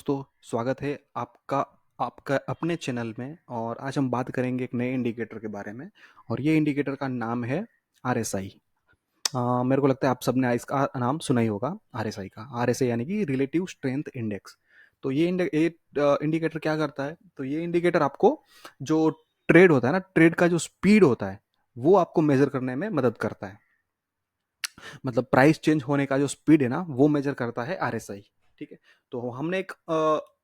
दोस्तों, स्वागत है आपका आपका अपने चैनल में। और आज हम बात करेंगे एक नए इंडिकेटर के बारे में। और ये इंडिकेटर का नाम है आरएसआई। मेरे को लगता है आप सबने इसका नाम सुना ही होगा, आरएसआई का। आरएसआई यानी कि रिलेटिव स्ट्रेंथ इंडेक्स। तो ये इंडिकेटर क्या करता है? तो ये इंडिकेटर आपको जो ट्रेड होता है ना, ट्रेड का जो स्पीड होता है वो आपको मेजर करने में मदद करता है। मतलब प्राइस चेंज होने का जो स्पीड है ना, वो मेजर करता है आरएसआई। ठीक है। तो हमने एक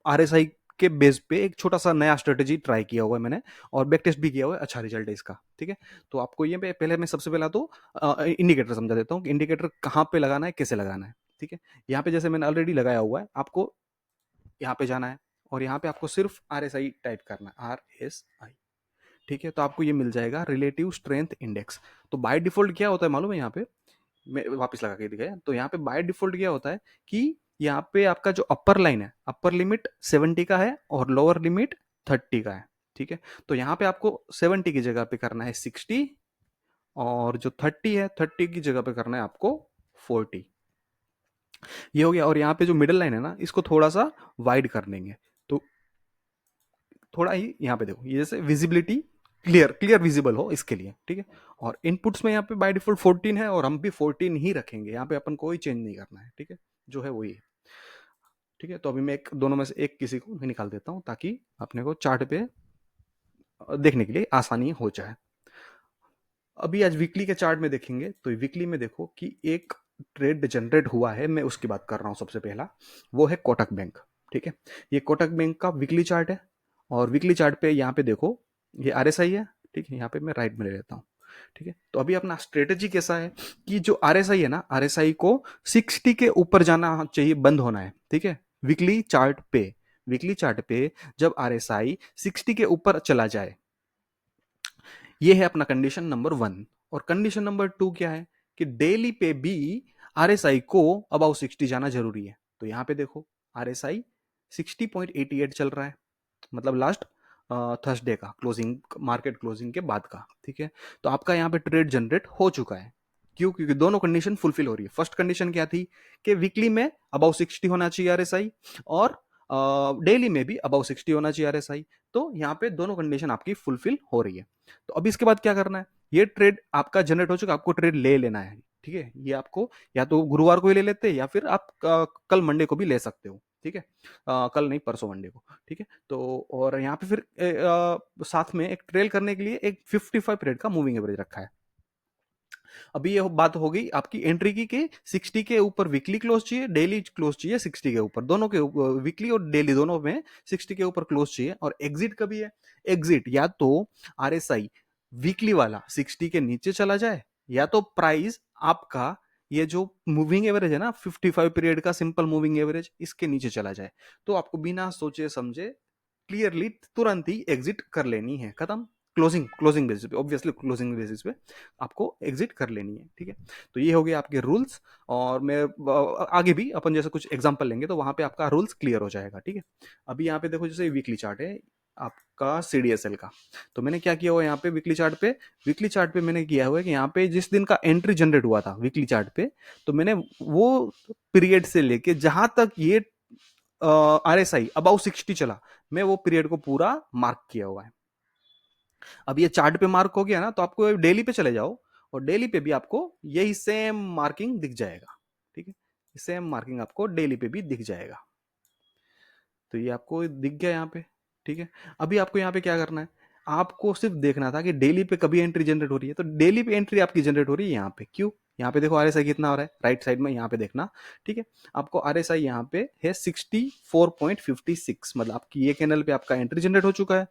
आरएसआई के बेस पे एक छोटा सा नया स्ट्रेटेजी ट्राई किया हुआ है मैंने, और बैक टेस्ट भी किया हुआ है। अच्छा रिजल्ट है इसका। ठीक है। तो आपको ये पहले मैं सबसे पहला तो इंडिकेटर समझा देता हूँ कि इंडिकेटर कहाँ पे लगाना है, कैसे लगाना है। ठीक है। यहाँ पे जैसे मैंने ऑलरेडी लगाया हुआ है, आपको यहाँ पे जाना है और यहाँ पे आपको सिर्फ आरएसआई टाइप करना है, आरएसआई। ठीक है। तो आपको ये मिल जाएगा रिलेटिव स्ट्रेंथ इंडेक्स। तो बाय डिफॉल्ट क्या होता है मालूम है? यहाँ पे मैं वापस लगा के दिखाया। तो यहाँ पे बाय डिफॉल्ट क्या होता है कि यहाँ पे आपका जो अपर लाइन है, अपर लिमिट 70 का है और लोअर लिमिट 30 का है। ठीक है। तो यहाँ पे आपको 70 की जगह पे करना है 60, और जो 30 है 30 की जगह पे करना है आपको 40। ये हो गया। और यहाँ पे जो मिडल लाइन है ना, इसको थोड़ा सा वाइड कर देंगे। तो थोड़ा ही यहाँ पे देखो, ये जैसे विजिबिलिटी क्लियर क्लियर विजिबल हो इसके लिए। ठीक है। और इनपुट्स में यहाँ पे बाय डिफॉल्ट 14 है और हम भी 14 ही रखेंगे। यहाँ पे अपन कोई चेंज नहीं करना है। ठीक है। जो है वही है। ठीक है। तो अभी मैं एक दोनों में से एक किसी को निकाल देता हूँ ताकि अपने को चार्ट पे देखने के लिए आसानी हो जाए। अभी आज वीकली के चार्ट में देखेंगे तो वीकली में देखो कि एक ट्रेड जनरेट हुआ है। मैं उसकी बात कर रहा हूँ। सबसे पहला वो है कोटक बैंक। ठीक है। ये कोटक बैंक का वीकली चार्ट है। और वीकली चार्ट पे यहाँ पे देखो, ये आरएसआई है। ठीक है। यहाँ पे मैं राइट में ले लेता हूँ। ठीक है। तो अभी अपना स्ट्रेटेजी कैसा है कि जो आरएसआई है ना, आरएसआई को 60 के ऊपर जाना चाहिए, बंद होना है। ठीक है। वीकली चार्ट पे, वीकली चार्ट पे जब आरएसआई 60 के ऊपर चला जाए, ये है अपना कंडीशन नंबर 1। और कंडीशन नंबर 2 क्या है कि डेली पे भी आरएसआई को अबाउ 60 जाना जरूरी है। तो यहां पे देखो, आरएसआई 60.88 चल रहा है, मतलब लास्ट थर्सडे का क्लोजिंग, मार्केट क्लोजिंग के बाद का। ठीक है। तो आपका यहाँ पे ट्रेड जनरेट हो चुका है। क्यों? क्योंकि दोनों कंडीशन फुलफिल हो रही है। फर्स्ट कंडीशन क्या थी कि वीकली में अबाउ 60 होना चाहिए आरएसआई, और डेली में भी अबाउ 60 होना चाहिए आरएसआई। तो यहाँ पे दोनों कंडीशन आपकी फुलफिल हो रही है। तो अभी इसके बाद क्या करना है? ये ट्रेड आपका जनरेट हो चुका, आपको ट्रेड ले लेना है। ठीक है। ये आपको या तो गुरुवार को ही ले लेते हैं, या फिर आप कल मंडे को भी ले सकते हो। ठीक है। कल नहीं, परसों मंडे को। ठीक है। तो और यहाँ पे फिर साथ में एक ट्रेल करने के लिए एक 55 पीरियड का मूविंग एवरेज रखा है। अभी ये बात हो गई आपकी एंट्री की कि 60 के ऊपर वीकली क्लोज चाहिए, डेली क्लोज चाहिए 60 के ऊपर, दोनों के ऊपर, वीकली और डेली दोनों में 60 के ऊपर क्लोज चाहिए। और एग्जिट कभी है? एग्जिट या तो आरएसआई वीकली वाला 60 के नीचे चला जाए, या तो प्राइस आपका ये जो मूविंग एवरेज है ना, 55 पीरियड का सिंपल मूविंग एवरेज, इसके नीचे चला जाए। तो आपको बिना सोचे समझे क्लियरली तुरंत ही एग्जिट कर लेनी है। खत्म। क्लोजिंग क्लोजिंग बेसिस पे, ऑब्वियसली क्लोजिंग बेसिस पे आपको एग्जिट कर लेनी है। ठीक है। तो ये हो गए आपके रूल्स। और मैं आगे भी अपन जैसे कुछ एग्जांपल लेंगे तो वहां पे आपका रूल्स क्लियर हो जाएगा। ठीक है। अभी यहाँ पे देखो, जैसे वीकली चार्ट है आपका सीडीएसएल का। तो मैंने क्या किया हुआ है यहाँ पे वीकली चार्ट पे? वीकली चार्ट पे मैंने किया हुआ है कि यहाँ पे जिस दिन का एंट्री जनरेट हुआ था वीकली चार्ट पे, तो मैंने वो पीरियड से लेके जहां तक ये आरएसआई अबाउ 60 चला, मैं वो पीरियड को पूरा मार्क किया हुआ है। अब ये चार्ट पे मार्क हो गया ना, तो आपको डेली पे चले जाओ, और डेली पे भी आपको यही सेम मार्किंग दिख जाएगा। ठीक है। सेम मार्किंग आपको डेली पे भी दिख जाएगा। तो ये आपको दिख गया यहाँ पे। ठीक है। अभी आपको यहाँ पे क्या करना है? आपको सिर्फ देखना था कि डेली पे कभी एंट्री जनरेट हो रही है। तो डेली पे एंट्री आपकी जनरेट हो रही है यहाँ पे। क्यों? यहाँ पे देखो आरएसआई कितना हो रहा है, राइट साइड में यहाँ पे देखना। ठीक है। आपको आरएसआई यहाँ पे है 64.56, मतलब आपकी ये कैनल पे आपका एंट्री जनरेट हो चुका है।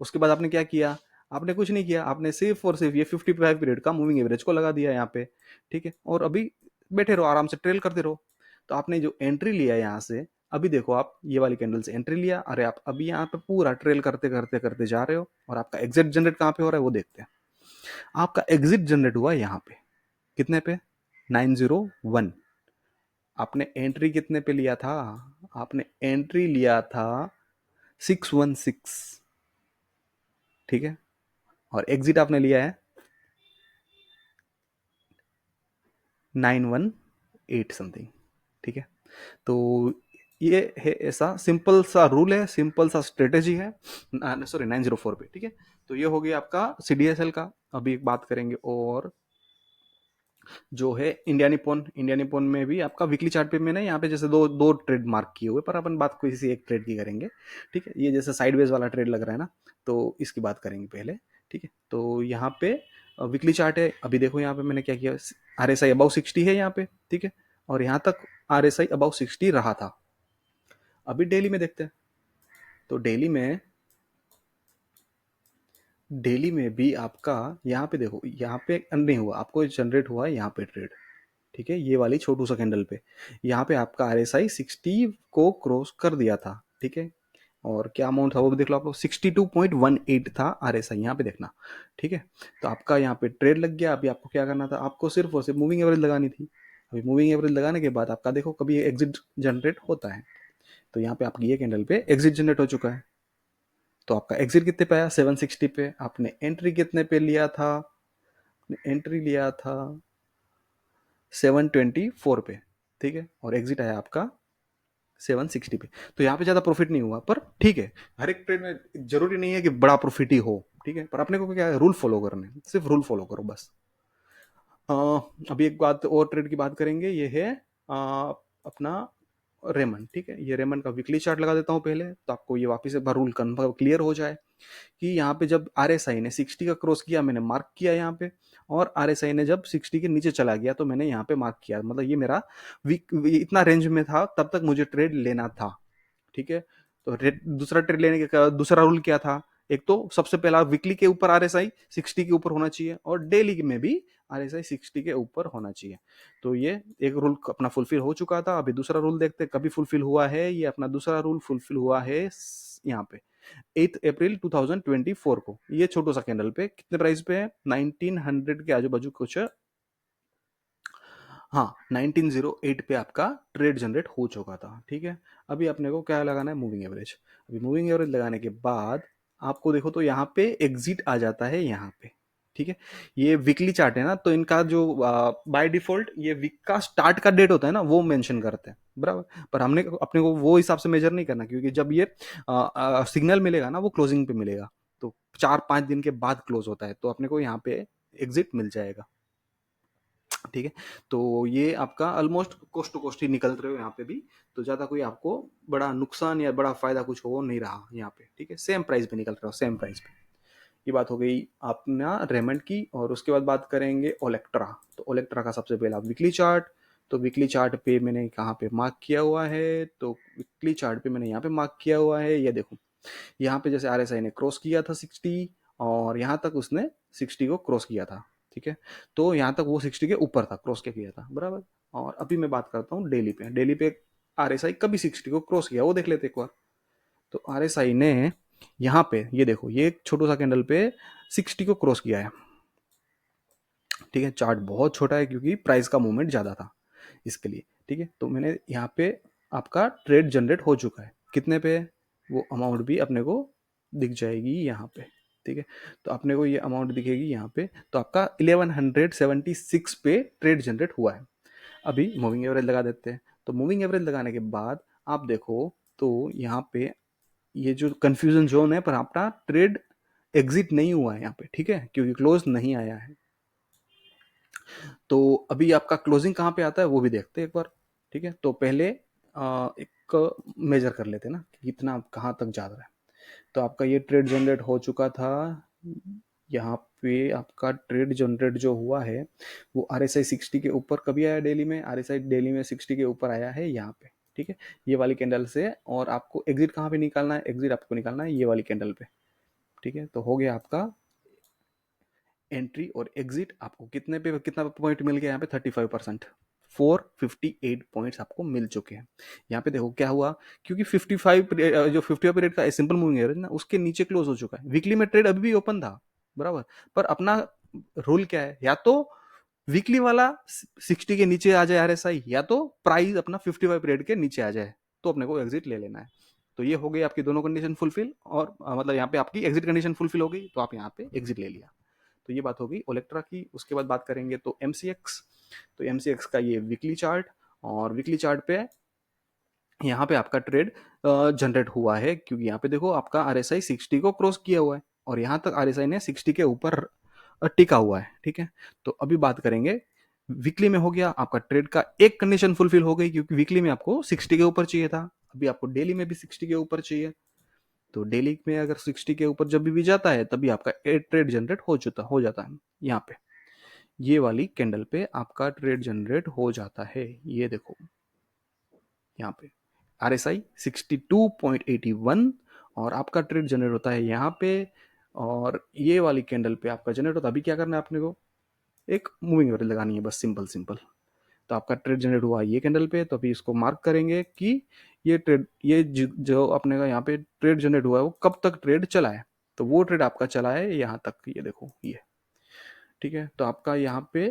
उसके बाद आपने क्या किया? आपने कुछ नहीं किया, आपने सिर्फ और सिर्फ ये 55 पीरियड का मूविंग एवरेज को लगा दिया यहाँ पे। ठीक है। और अभी बैठे रहो, आराम से ट्रेल करते रहो। तो आपने जो एंट्री लिया यहाँ से, अभी देखो आप ये वाली कैंडल से एंट्री लिया, अरे आप अभी यहाँ पे पूरा ट्रेल करते करते करते जा रहे हो। और आपका एग्जिट जनरेट कहाँ पे हो रहा है वो देखते हैं। आपका एग्जिट जनरेट हुआ है यहाँ पे, कितने पे? 901। आपने एंट्री कितने पे लिया था? आपने एंट्री लिया था 616। ठीक है। और एग्जिट आपने लिया है 918 समथिंग। ठीक है। तो ये है ऐसा सिंपल सा रूल है, सिंपल सा स्ट्रेटेजी है, सॉरी 904 पे, ठीक है। तो ये हो गया आपका सीडीएसएल का। अभी एक बात करेंगे और जो है इंडिया निपोन में भी आपका वीकली चार्ट पे मैंने यहाँ पे जैसे दो दो ट्रेड मार्क किए हुए, पर अपन बात किसी एक ट्रेड की करेंगे, ठीक है। ये जैसे साइडवेज वाला ट्रेड लग रहा है ना, तो इसकी बात करेंगे पहले, ठीक है। तो यहाँ पे वीकली चार्ट है। अभी देखो यहाँ पे मैंने क्या किया, आर एस आई अबाउ 60 है यहाँ पे, ठीक है। और यहाँ तक आर एस आई अबाउ 60 रहा था। अभी डेली में देखते हैं। तो डेली में भी आपका यहाँ पे देखो, यहाँ पे नहीं हुआ, आपको जनरेट हुआ है यहाँ पे ट्रेड, ठीक है। ये वाली छोटू सा कैंडल पे यहाँ पे आपका आर एस आई 60 को क्रॉस कर दिया था, ठीक है। और क्या अमाउंट था वो भी देख लो आप लोग, 62.18 था आर एस आई, यहाँ पे देखना, ठीक है। तो आपका यहाँ पे ट्रेड लग गया। अभी आपको क्या करना था, आपको सिर्फ और सिर्फ मूविंग एवरेज लगानी थी। अभी मूविंग एवरेज लगाने के बाद आपका देखो कभी एग्जिट जनरेट होता है। तो यहाँ पे आपकी ये कैंडल पे एग्जिट जनरेट हो चुका है। तो आपका एग्जिट कितने पे आया, 760 पे। आपने एंट्री कितने पे लिया था, एंट्री लिया था 724 पे, ठीक है। और एग्जिट आया आपका 760 पे। तो यहाँ पे ज्यादा प्रॉफिट नहीं हुआ, पर ठीक है। हर एक ट्रेड में जरूरी नहीं है कि बड़ा प्रॉफिट ही हो, ठीक है। पर अपने को क्या है, रूल फॉलो करने, सिर्फ रूल फॉलो करो बस। अ, अभी एक बात और ट्रेड की बात करेंगे, ये है अपना रेमन, ठीक है। ये रेमन का वीकली चार्ट लगा देता हूँ पहले, तो आपको ये वापस एक बार रूल कन्फर्म क्लियर हो जाए कि यहाँ पे जब आर एस आई ने 60 का क्रॉस किया, मैंने मार्क किया यहाँ पे। और आर एस आई ने जब 60 के नीचे चला गया तो मैंने यहाँ पे मार्क किया, मतलब ये मेरा वीक इतना रेंज में था, तब तक मुझे ट्रेड लेना था, ठीक है। तो दूसरा ट्रेड लेने का दूसरा रूल क्या था, एक तो सबसे पहला वीकली के ऊपर आर एस आई 60 के ऊपर होना चाहिए, और डेली में भी आर एस आई 60 के ऊपर होना चाहिए। तो ये एक रूल अपना फुलफिल हो चुका था। अभी दूसरा रूल देखते हैं कभी फुलफिल हुआ है। ये अपना दूसरा रूल फुलफिल हुआ है यहाँ पे 8 अप्रैल 2024 को। ये छोटो सा कैंडल पे कितने प्राइस पे है, 1900 के आजू बाजू कुछ, हाँ 1908 पे आपका ट्रेड जनरेट हो चुका था, ठीक है। अभी अपने को क्या लगाना है, मूविंग एवरेज। अभी मूविंग एवरेज लगाने के बाद आपको देखो तो यहाँ पे एग्जिट आ जाता है यहाँ पे, ठीक है। ये वीकली चार्ट है ना, तो इनका जो बाय डिफॉल्ट ये वीक का स्टार्ट का डेट होता है ना, वो मेंशन करते हैं, बराबर। पर हमने अपने को वो हिसाब से मेजर नहीं करना, क्योंकि जब ये सिग्नल मिलेगा ना, वो क्लोजिंग पे मिलेगा। तो 4-5 दिन के बाद क्लोज होता है, तो अपने को यहाँ पे एग्जिट मिल जाएगा, ठीक है। तो ये आपका ऑलमोस्ट कोस्ट टू कोस्ट ही निकल रहे हो यहाँ पे भी। तो ज्यादा कोई आपको बड़ा नुकसान या बड़ा फायदा कुछ हो नहीं रहा यहाँ पे, ठीक है। सेम प्राइस पे निकल रहे हो, सेम प्राइस पे। ये बात हो गई अपना रेमंड की। और उसके बाद बात करेंगे ओलेक्ट्रा। तो ओलेक्ट्रा का सबसे पहला वीकली चार्ट। तो वीकली चार्ट पे मैंने कहाँ पे मार्क किया हुआ है, तो वीकली चार्ट पे मैंने यहाँ पे मार्क किया हुआ है। ये देखो यहाँ पे जैसे आरएसआई ने क्रॉस किया था 60, और यहाँ तक उसने 60 को क्रॉस किया था, ठीक है। तो यहाँ तक वो 60 के ऊपर था, क्रॉस क्या किया था, बराबर। और अभी मैं बात करता हूँ डेली पे। डेली पे आरएसआई कभी 60 को क्रॉस किया वो देख लेते एक बार। तो आरएसआई ने यहाँ पे ये देखो, ये एक छोटा सा कैंडल पे 60 को क्रॉस किया है, ठीक है। चार्ट बहुत छोटा है क्योंकि प्राइस का मूवमेंट ज्यादा था इसके लिए, ठीक है। तो मैंने यहाँ पे आपका ट्रेड जनरेट हो चुका है, कितने पे, वो अमाउंट भी अपने को दिख जाएगी यहाँ पे, ठीक है। तो अपने को ये अमाउंट दिखेगी यहाँ पे। तो आपका 1176 पे ट्रेड जनरेट हुआ है। अभी मूविंग एवरेज लगा देते हैं। तो मूविंग एवरेज लगाने के बाद आप देखो तो यहाँ पे ये जो कंफ्यूजन जोन है, पर आपका ट्रेड एग्जिट नहीं हुआ है यहाँ पे, ठीक है, क्योंकि क्लोज नहीं आया है। तो अभी आपका क्लोजिंग कहाँ पे आता है वो भी देखते हैं एक बार, ठीक है। तो पहले एक मेजर कर लेते हैं ना कि कितना कहाँ तक जा रहा है। तो आपका ये ट्रेड जनरेट हो चुका था। यहाँ पे आपका ट्रेड जनरेट जो हुआ है वो आर एस आई 60 के ऊपर कभी आया, डेली में आर एस आई डेली में 60 के ऊपर आया है यहाँ पे, ठीक है। ये वाली कैंडल से। और आपको एग्जिट कहाँ पे निकालना है, एग्जिट आपको निकालना है ये वाली कैंडल पे, ठीक है। तो हो गया आपका एंट्री और एग्जिट। आपको कितने पे कितना पॉइंट मिल गया यहाँ पे, 35%, 458 पॉइंट्स आपको मिल चुके हैं। यहाँ पे देखो क्या हुआ, क्योंकि 55 जो 55 पीरियड का सिंपल मूविंग एवरेज ना, उसके नीचे क्लोज हो चुका है। वीकली में ट्रेड अभी भी ओपन था, बराबर। पर अपना रूल क्या है, या तो वीकली वाला 60 के नीचे आ जाए आरएसआई, या तो प्राइस अपना 55 पीरियड के नीचे आ जाए, तो अपने को एग्जिट ले लेना है। तो ये हो गई आपकी दोनों कंडीशन फुलफिल, और मतलब यहाँ पे आपकी एग्जिट कंडीशन फुलफिल हो गई, तो आप यहाँ पे एग्जिट ले लिया। तो ये बात होगी ओलेक्ट्रा की। उसके बाद बात करेंगे तो एमसीएक्स। तो एमसीएक्स का ये वीकली चार्ट, और वीकली चार्ट पे यहाँ पे आपका ट्रेड जनरेट हुआ है, क्योंकि यहाँ पे देखो आपका RSI 60 को क्रॉस किया हुआ है और यहाँ तक RSI ने 60 के ऊपर टिका हुआ है, ठीक है। तो अभी बात करेंगे वीकली में। हो गया आपका ट्रेड का एक कंडीशन फुलफिल हो गई, क्योंकि वीकली में आपको 60 के ऊपर चाहिए था, अभी आपको डेली में भी 60 के ऊपर चाहिए। तो डेली में अगर 60 के ऊपर जब भी जाता है तभी आपका ट्रेड जनरेट हो जाता है। यहाँ पे ये वाली कैंडल पे आपका ट्रेड जनरेट हो जाता है, ये देखो यहाँ पे RSI 62.81 और आपका ट्रेड जनरेट होता है यहाँ पे। और ये वाली कैंडल पे आपका जनरेट होता है। अभी क्या करना है आपने को, एक मूविंग एवरेज लगानी है, बस सिंपल सिंपल। तो आपका ट्रेड जनरेट हुआ ये कैंडल पे, तो अभी इसको मार्क करेंगे कि ये ट्रेड, ये जो अपने का यहाँ पे ट्रेड जनरेट हुआ है वो कब तक ट्रेड चला है। तो वो ट्रेड आपका चला है यहाँ तक, ये देखो ये, ठीक है। तो आपका यहाँ पे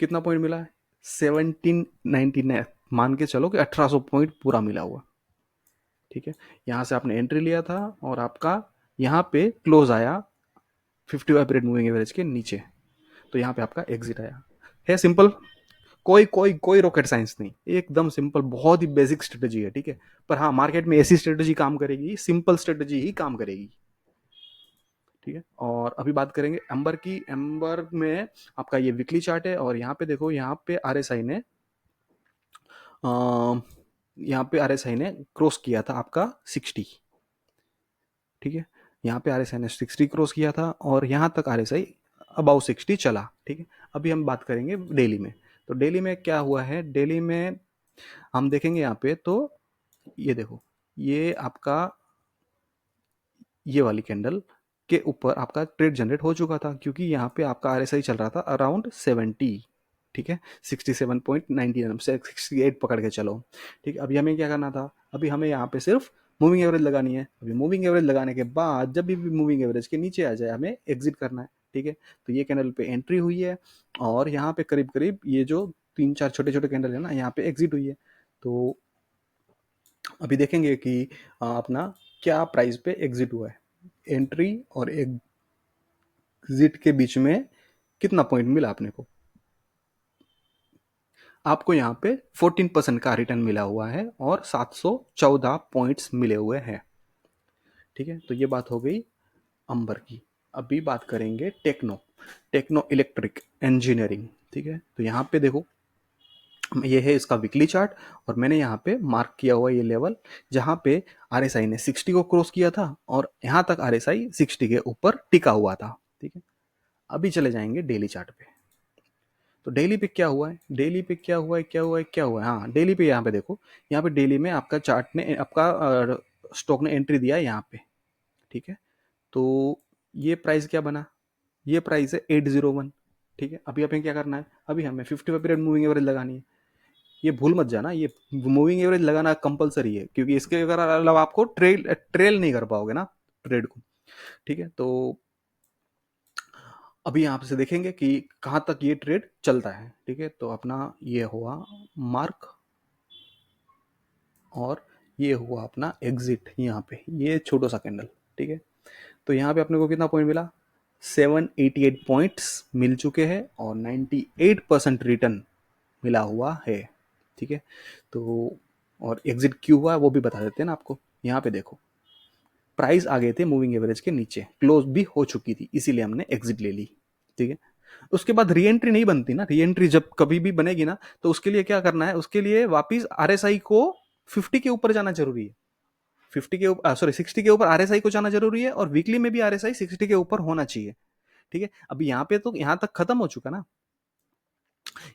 कितना पॉइंट मिला है, 1799, मान के चलो कि 1800 पॉइंट पूरा मिला हुआ, ठीक है। यहाँ से आपने एंट्री लिया था और आपका यहाँ पे क्लोज आया 55 पीरियड मूविंग एवरेज के नीचे, तो यहाँ पे आपका एग्जिट आया। है सिंपल, कोई कोई कोई रॉकेट साइंस नहीं, एकदम सिंपल, बहुत ही बेसिक स्ट्रेटेजी है, ठीक है। पर हाँ, मार्केट में ऐसी स्ट्रेटेजी काम करेगी, सिंपल स्ट्रेटेजी ही काम करेगी, ठीक है। और अभी बात करेंगे एम्बर की। एम्बर में आपका ये वीकली चार्ट है और यहाँ पे देखो, यहाँ पे RSI ने यहाँ पे RSI ने क्रॉस किया था आपका 60, ठीक है। यहाँ पे RSI ने 60 क्रॉस किया था और यहाँ तक RSI अबाउ 60 चला, ठीक है। अभी हम बात करेंगे डेली में। तो डेली में क्या हुआ है, डेली में हम देखेंगे यहाँ पे, तो ये देखो, ये आपका ये वाली कैंडल के ऊपर आपका ट्रेड जनरेट हो चुका था, क्योंकि यहाँ पे आपका RSI चल रहा था अराउंड 70, ठीक है। 67.99 से 68 पकड़ के चलो, ठीक है। अभी हमें क्या करना था, अभी हमें यहाँ पे सिर्फ मूविंग एवरेज लगानी है। अभी मूविंग एवरेज लगाने के बाद जब भी मूविंग एवरेज के नीचे आ जाए हमें एग्जिट करना है, ठीक है। तो ये कैंडल पे एंट्री हुई है और यहाँ पे करीब करीब ये जो 3-4 छोटे छोटे कैंडल है ना, यहाँ पे एग्जिट हुई है। तो अभी देखेंगे कि अपना क्या प्राइस पे एग्जिट हुआ है, एंट्री और एग्जिट के बीच में कितना पॉइंट मिला अपने को। आपको यहाँ पे 14% का रिटर्न मिला हुआ है और 714 पॉइंट्स मिले हुए हैं, ठीक है। तो ये बात हो गई अंबर की। अभी बात करेंगे टेक्नो, टेक्नो इलेक्ट्रिक इंजीनियरिंग, ठीक है। तो यहाँ पे देखो, ये है इसका वीकली चार्ट और मैंने यहाँ पे मार्क किया हुआ ये लेवल, जहाँ पे RSI ने 60 को क्रॉस किया था और यहाँ तक RSI 60 के ऊपर टिका हुआ था, ठीक है। अभी चले जाएंगे डेली चार्ट पे। तो डेली पे क्या हुआ है, डेली पे क्या हुआ है, क्या हुआ है, क्या हुआ है। हाँ, डेली पे यहाँ पे देखो, यहाँ पे डेली में आपका चार्ट ने, आपका स्टॉक ने एंट्री दिया है यहाँ पे, ठीक है। तो ये प्राइस क्या बना, ये प्राइस है 801, ठीक है। अभी हमें क्या करना है, अभी हमें 55 पीरियड मूविंग एवरेज लगानी है। ये भूल मत जाना, ये मूविंग एवरेज लगाना कंपलसरी है, क्योंकि इसके अगर अलावा आपको ट्रेल नहीं कर पाओगे ना ट्रेड को, ठीक है। तो अभी यहाँ से देखेंगे कि कहाँ तक ये ट्रेड चलता है, ठीक है। तो अपना ये हुआ मार्क और ये हुआ अपना एग्जिट, यहाँ पे ये छोटा सा कैंडल, ठीक है। तो यहाँ पे अपने को कितना पॉइंट मिला, 788 पॉइंट्स मिल चुके हैं और 98% रिटर्न मिला हुआ है, ठीक है। तो और एग्जिट क्यों हुआ वो भी बता देते हैं ना आपको। यहाँ पे देखो, प्राइस आ गए थे मूविंग एवरेज के नीचे, क्लोज भी हो चुकी थी, इसीलिए हमने एग्जिट ले ली, ठीक है। उसके बाद री एंट्री नहीं बनती ना, री एंट्री जब कभी भी बनेगी ना, तो उसके लिए क्या करना है, उसके लिए वापिस RSI को 50 के ऊपर जाना जरूरी है। 50 के ऊपर, सॉरी 60 के ऊपर RSI को जाना जरूरी है और वीकली में भी RSI 60 के ऊपर होना चाहिए, ठीक है। अभी यहाँ पे तो यहाँ तक खत्म हो चुका ना,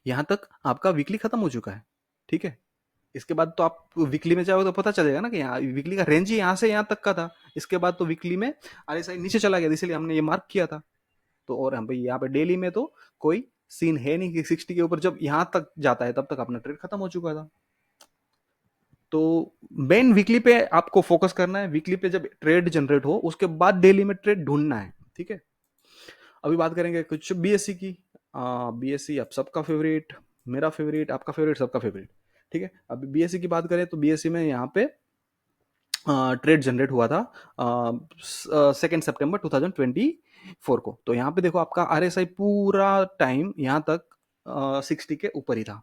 यहाँ तक आपका वीकली खत्म हो चुका है, ठीक है। इसके बाद तो आप वीकली में जाओगे तो पता चलेगा ना कि यहाँ वीकली का रेंज ही यहाँ से यहाँ तक का था। इसके बाद तो वीकली में RSI नीचे चला गया, इसलिए हमने ये मार्क किया था। तो और हम भाई यहाँ पे डेली में तो कोई सीन है नहीं कि 60 के ऊपर जब यहाँ तक जाता है तब तक अपना ट्रेड खत्म हो चुका था। तो मेन वीकली पे आपको फोकस करना है, वीकली पे जब ट्रेड जनरेट हो उसके बाद डेली में ट्रेड ढूंढना है, ठीक है। अभी बात करेंगे कुछ BSE की। BSE आप सबका फेवरेट, मेरा फेवरेट, आपका फेवरेट, सबका फेवरेट, ठीक है। अभी BSE की बात करें तो BSE में यहाँ पे ट्रेड जनरेट हुआ था 2 सितंबर 2024 को। तो यहाँ पे देखो आपका RSI पूरा टाइम यहाँ तक 60 के ऊपर ही था।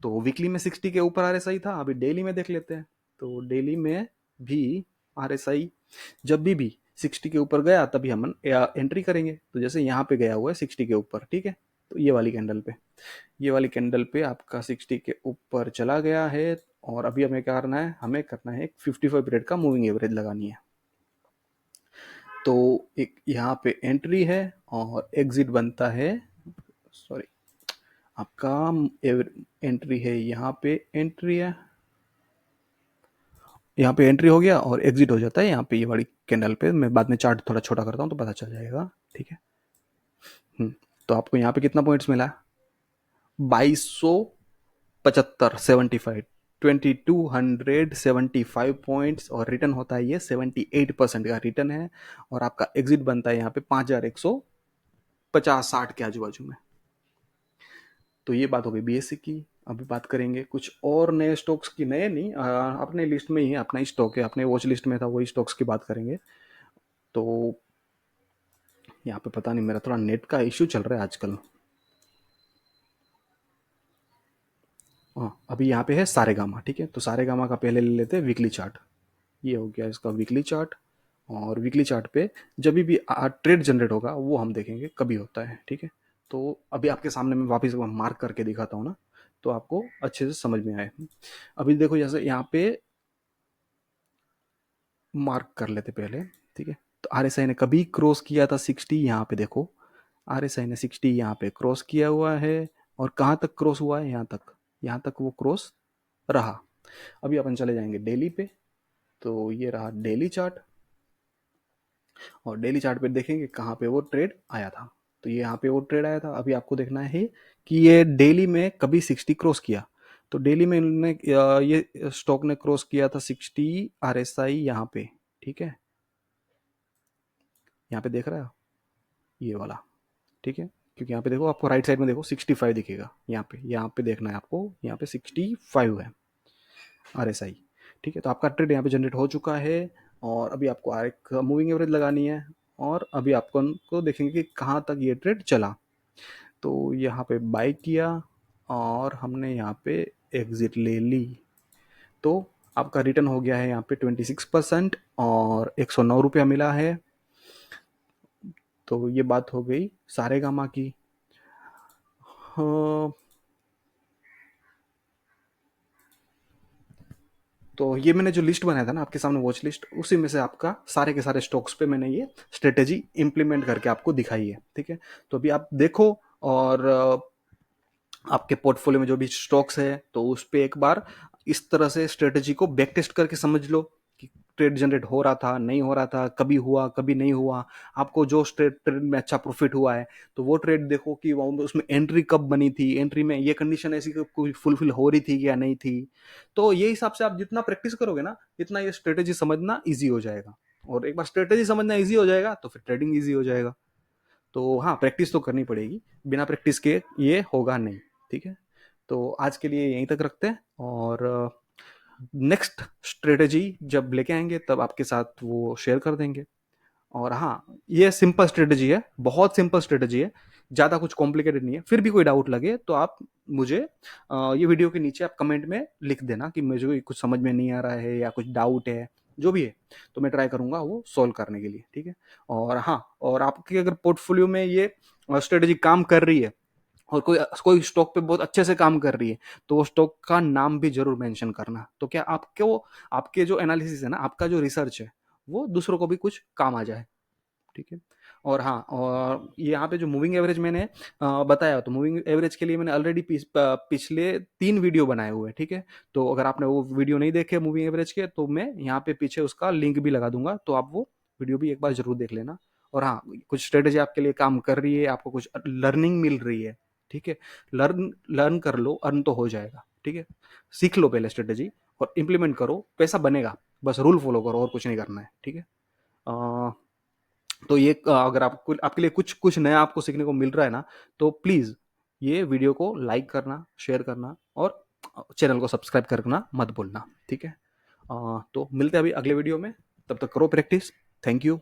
तो वीकली में 60 के ऊपर आरएसआई था, अभी डेली में देख लेते हैं। तो डेली में भी आरएसआई जब भी 60 के ऊपर गया तभी हम एंट्री करेंगे। तो जैसे यहाँ पे गया हुआ है 60 के ऊपर, ठीक है, तो ये वाली कैंडल पे आपका 60 के ऊपर चला गया है, और अभी हमें क्या करना है, हमें करना है 55 पीरियड का मूविंग एवरेज लगानी है। तो एक यहाँ पे एंट्री है और एग्जिट बनता है, सॉरी, आपका एंट्री है, यहाँ पे एंट्री है, यहाँ पे एंट्री हो गया और एग्जिट हो जाता है यहाँ पे ये वाली कैंडल पे। मैं बाद में चार्ट थोड़ा छोटा करता हूँ तो पता चल जाएगा, ठीक है। तो आपको यहाँ पे कितना पॉइंट्स मिला, 2275, 75, 2275 पॉइंट्स, और रिटर्न होता है ये 78% का रिटर्न है, और आपका एग्जिट बनता है यहाँ पे 5150-60 के आजू बाजू में। तो ये बात हो गई बीएससी की। अभी बात करेंगे कुछ और नए स्टॉक्स की, नए नहीं, अपने लिस्ट में ही है, अपना ही स्टॉक है, अपने वॉच लिस्ट में था, वही स्टॉक्स की बात करेंगे। तो यहाँ पे पता नहीं, मेरा थोड़ा नेट का इश्यू चल रहा है आजकल। हाँ, अभी यहाँ पे है सारेगामा, ठीक है। तो सारेगामा का पहले ले लेते हैं वीकली चार्ट। ये हो गया इसका वीकली चार्ट, और वीकली चार्ट पे जब भी ट्रेड जनरेट होगा वो हम देखेंगे कभी होता है, ठीक है। तो अभी आपके सामने मैं वापस मार्क करके दिखाता हूँ ना, तो आपको अच्छे से समझ में आए। अभी देखो, जैसे यहाँ पे मार्क कर लेते पहले, ठीक है। तो आरएसआई ने कभी क्रॉस किया था 60, यहाँ पे देखो, आरएसआई ने 60 यहाँ पे क्रॉस किया हुआ है, और कहाँ तक क्रॉस हुआ है, यहाँ तक वो क्रॉस रहा। अभी अपन चले जाएंगे डेली पे। तो ये रहा डेली चार्ट, और डेली चार्ट पे देखेंगे कहाँ पे वो ट्रेड आया था। तो ये यहाँ पे वो ट्रेड आया था। अभी आपको देखना है कि ये डेली में कभी 60 क्रॉस किया। तो डेली में इन्होंने ये स्टॉक ने क्रॉस किया था 60 आरएसआई यहाँ पे, ठीक है, यहाँ पे देख रहा है ये वाला, ठीक है। क्योंकि यहाँ पे देखो, आपको राइट साइड में देखो 65 दिखेगा, यहाँ पे देखना है आपको, यहाँ पे 65 है आरएसआई, ठीक है। तो आपका ट्रेड यहाँ पे जनरेट हो चुका है, और अभी आपको एक मूविंग एवरेज लगानी है, और अभी आपको देखेंगे कि कहाँ तक ये ट्रेड चला। तो यहाँ पे बाई किया, और हमने यहाँ पे एग्जिट ले ली। तो आपका रिटर्न हो गया है यहाँ पे 26%, और 109 रुपया मिला है। तो ये बात हो गई सारेगामा की। हाँ, तो ये मैंने जो लिस्ट बनाया था ना आपके सामने, वॉच लिस्ट, उसी में से आपका सारे के सारे स्टॉक्स पे मैंने ये स्ट्रेटेजी इंप्लीमेंट करके आपको दिखाई है, ठीक है। तो अभी आप देखो, और आपके पोर्टफोलियो में जो भी स्टॉक्स है तो उस पर एक बार इस तरह से स्ट्रेटेजी को बैक टेस्ट करके समझ लो कि ट्रेड जनरेट हो रहा था, नहीं हो रहा था, कभी हुआ कभी नहीं हुआ, आपको जो ट्रेड में अच्छा प्रॉफिट हुआ है तो वो ट्रेड देखो कि उसमें एंट्री कब बनी थी, एंट्री में ये कंडीशन ऐसी कोई फुलफिल हो रही थी या नहीं थी। तो ये हिसाब से आप जितना प्रैक्टिस करोगे ना, इतना ये स्ट्रेटेजी समझना ईजी हो जाएगा, और एक बार स्ट्रेटेजी समझना ईजी हो जाएगा तो फिर ट्रेडिंग ईजी हो जाएगा। तो हाँ, प्रैक्टिस तो करनी पड़ेगी, बिना प्रैक्टिस के ये होगा नहीं, ठीक है। तो आज के लिए यहीं तक रखते हैं, और नेक्स्ट स्ट्रेटेजी जब लेके आएंगे तब आपके साथ वो शेयर कर देंगे। और हाँ, ये सिंपल स्ट्रेटेजी है, बहुत सिंपल स्ट्रेटेजी है, ज़्यादा कुछ कॉम्प्लिकेटेड नहीं है। फिर भी कोई डाउट लगे तो आप मुझे ये वीडियो के नीचे आप कमेंट में लिख देना कि मुझे कुछ समझ में नहीं आ रहा है या कुछ डाउट है, जो भी है, तो मैं ट्राई करूंगा वो सॉल्व करने के लिए, ठीक है। और हाँ, और आपके अगर पोर्टफोलियो में ये स्ट्रेटेजी काम कर रही है, और कोई कोई स्टॉक पे बहुत अच्छे से काम कर रही है, तो वो स्टॉक का नाम भी जरूर मेंशन करना, तो क्या आपके आपके जो एनालिसिस है ना, आपका जो रिसर्च है, वो दूसरों को भी कुछ काम आ जाए, ठीक है। और हाँ, और यहाँ पे जो मूविंग एवरेज मैंने बताया, तो मूविंग एवरेज के लिए मैंने ऑलरेडी पिछले 3 वीडियो बनाए हुए हैं, ठीक है। तो अगर आपने वो वीडियो नहीं देखे मूविंग एवरेज के, तो मैं यहाँ पे पीछे उसका लिंक भी लगा दूंगा, तो आप वो वीडियो भी एक बार जरूर देख लेना। और हाँ, कुछ स्ट्रेटेजी आपके लिए काम कर रही है, आपको कुछ लर्निंग मिल रही है, ठीक है, लर्न लर्न कर लो, अर्न तो हो जाएगा, ठीक है। सीख लो पहले स्ट्रेटेजी, और इम्प्लीमेंट करो, पैसा बनेगा, बस रूल फॉलो करो, और कुछ नहीं करना है, ठीक है। तो ये अगर आपको आपके लिए कुछ कुछ नया आपको सीखने को मिल रहा है ना, तो प्लीज़ ये वीडियो को लाइक करना, शेयर करना, और चैनल को सब्सक्राइब करना मत भूलना, ठीक है। तो मिलते हैं अभी अगले वीडियो में, तब तक करो प्रैक्टिस। Thank you.